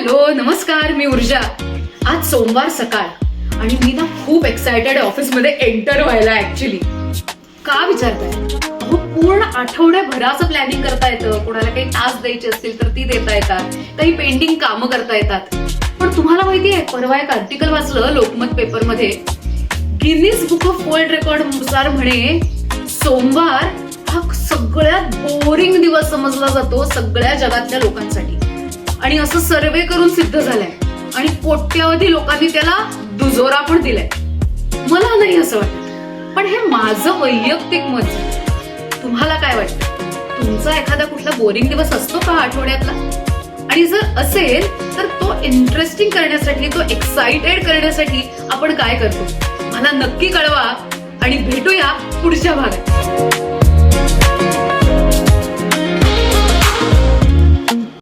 Hello नमस्कार, मी ऊर्जा. आज सोमवार सकाळ आणि मी ना खूप एक्सायटेड आहे ऑफिसमध्ये एंटर व्हायला. ऍक्च्युली का विचारताय? अहो पूर्ण आठवड्याभराचं प्लॅनिंग करता येतं. कोणाला काही टास्क द्यायचे असतील तर ती देता येतात, काही पेंडिंग कामं करता येतात. पण तुम्हाला माहितीये, परवा एक आर्टिकल वाचलं लोकमत पेपरमध्ये. Guinness book of world record नुसार म्हणे सोमवार हा सगळ्यात बोरिंग दिवस समजला जातो सगळ्या जगातल्या लोकांसाठी. आणि असं सर्वे करून सिद्ध झालंय आणि कोट्यावधी लोकांनी त्याला दुजोरा पण दिलाय. मला नाही असं वाटत, पण हे माझं वैयक्तिक मत आहे. तुम्हाला काय वाटतं? तुमचा एखादा कुठला बोरिंग दिवस असतो का आठवड्यातला? आणि जर असेल तर तो इंटरेस्टिंग करण्यासाठी, तो एक्साइटेड करण्यासाठी आपण काय करतो? मला नक्की कळवा आणि भेटूया पुढच्या भागात.